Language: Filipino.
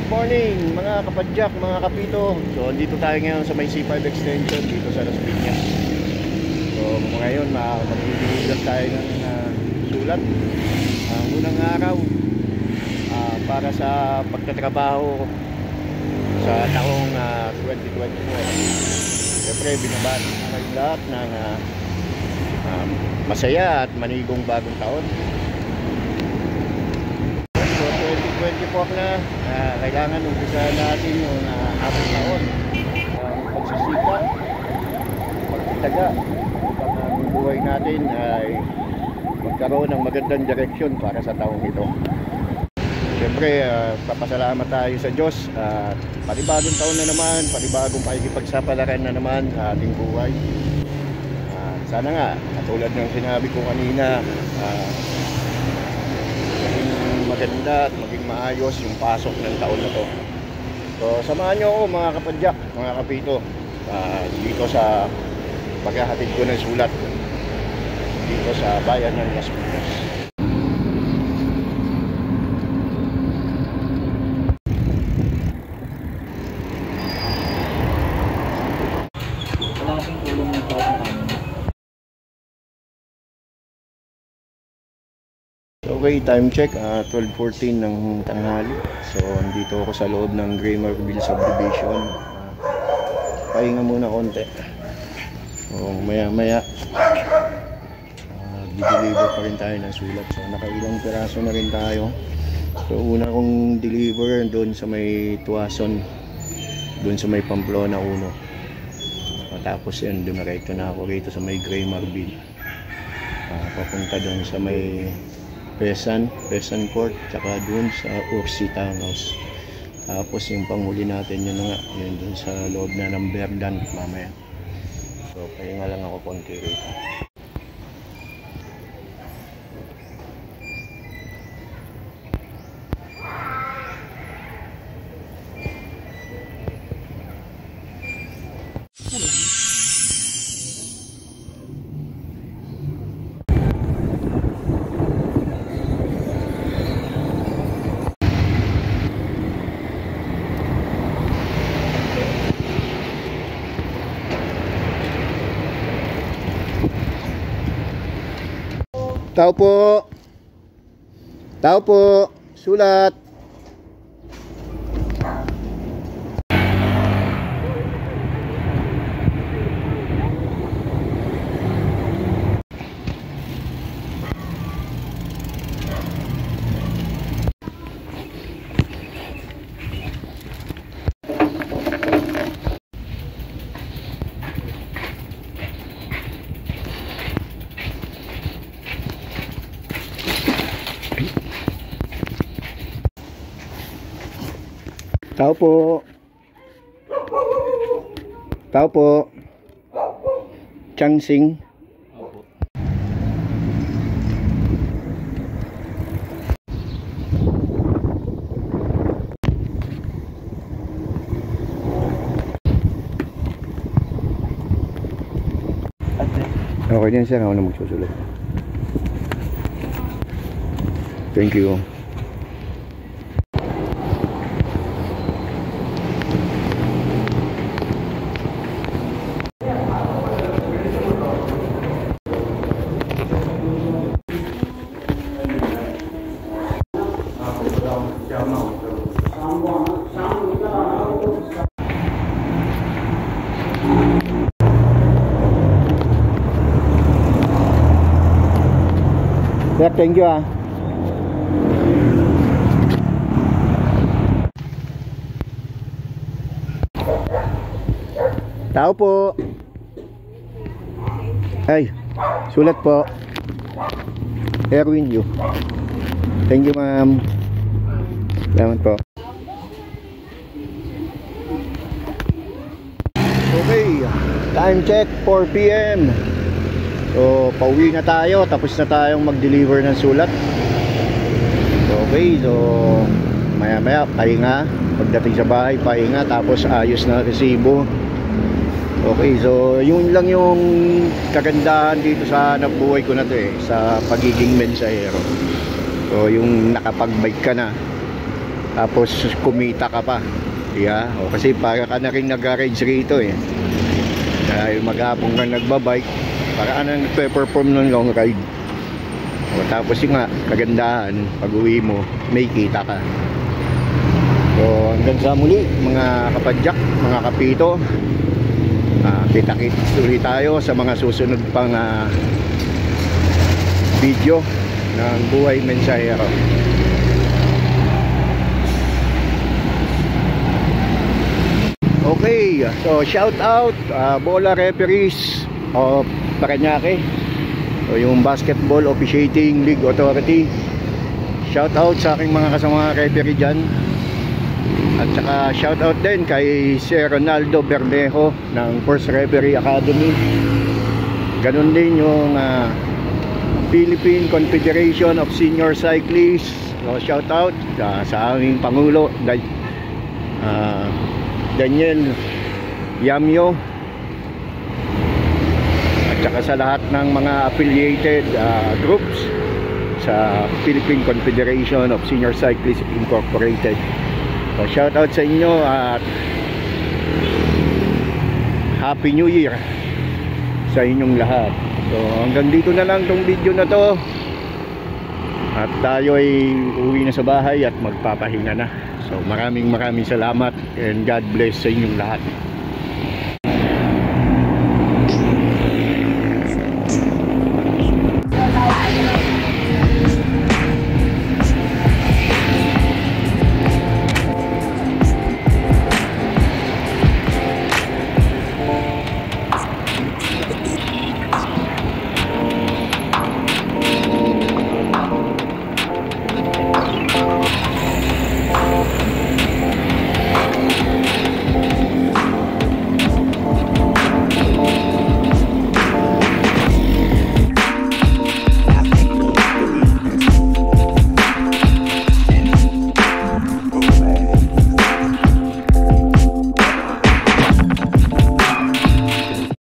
Good morning mga kapadyak, mga kapito. So dito tayo ngayon sa may C5 extension dito sa Las Piñas. So ngayon magbibigay tayo ng sulat ang unang araw para sa pagtatrabaho sa taong 2024. Siyempre binabati kayong lahat ng masaya at manigong bagong taon. 2024 na, kailangan umpisahan natin yung ating taon, pagsisika, pagtitaga upang ang buhay natin ay magkaroon ng magandang direksyon para sa taong ito. Siyempre, papasalamat tayo sa Diyos. Panibagong taon na naman, panibagong pakikipagsapalaran na naman sa ating buhay. Sana nga, katulad ng sinabi ko kanina, maganda at maging maayos yung pasok ng taon na to. So samahan nyo ako mga kapadyak, mga kapito, dito sa paghahatid ko ng sulat dito sa bayan ng Las Piñas. Okay, time check, 12:14 ng tanghali. So, andito ako sa loob ng Graymarville Subdivision. Pahinga muna konti. So, maya-maya di-deliver pa rin tayo ng sulat. So, nakailang piraso na rin tayo. So, una kong deliver doon sa may Tuason, doon sa may Pamplona 1. Tapos yan, dumiretso na ako rito sa may Graymarville. Papunta doon sa may Pesan Court, tsaka dun sa Ursi Townhouse. Tapos yung panghuli natin yun na nga, yun dun sa loob na ng Berdan mamaya. So pahinga lang ako konti rito. Tao po. Tao po. Sulat. Tao po. Tao po. Changsing. Okay din sir, ako na magsusulat. Thank you. Sir, thank you ah. Tao po. Ay, sulat po. Erwin Yu. Thank you ma'am. Salamat po. Okay, time check 4 PM. So pauwi na tayo, tapos na tayong mag-deliver ng sulat. Okay, so maya maya pahinga, pagdating sa bahay pahinga, tapos ayos na resibo. Okay, so yun lang yung kagandahan dito sa nabuhay ko na to sa pagiging mensahero. So yung nakapag-bike ka na, tapos kumita ka pa. Yeah, o kasi para ka na rin nag-garage rito eh. Dahil maghapon ka nagbabike, para ka na nagpe-perform ng long ride. O tapos yung nga, kagandahan, pag uwi mo, may kita ka. So hanggang sa muli mga kapadyak, mga kapito. Kita-kits ulit tayo sa mga susunod pang video ng Buhay Mensahero. Okay, so shout out Bola Referees of Parañaque, o yung Basketball Officiating League Authority. Shout out sa aking mga kasama referee dyan. At saka shout out din kay Sir Ronaldo Bermejo ng First Referee Academy. Ganun din yung Philippine Confederation of Senior Cyclists. So shout out sa aming Pangulo Daniel Yamyo, at saka sa lahat ng mga affiliated groups sa Philippine Confederation of Senior Cyclists Incorporated. So shout out sa inyo at Happy New Year sa inyong lahat. So hanggang dito na lang tong video na to, at tayo ay uwi na sa bahay at magpapahinga na. So maraming salamat and God bless sa inyong lahat.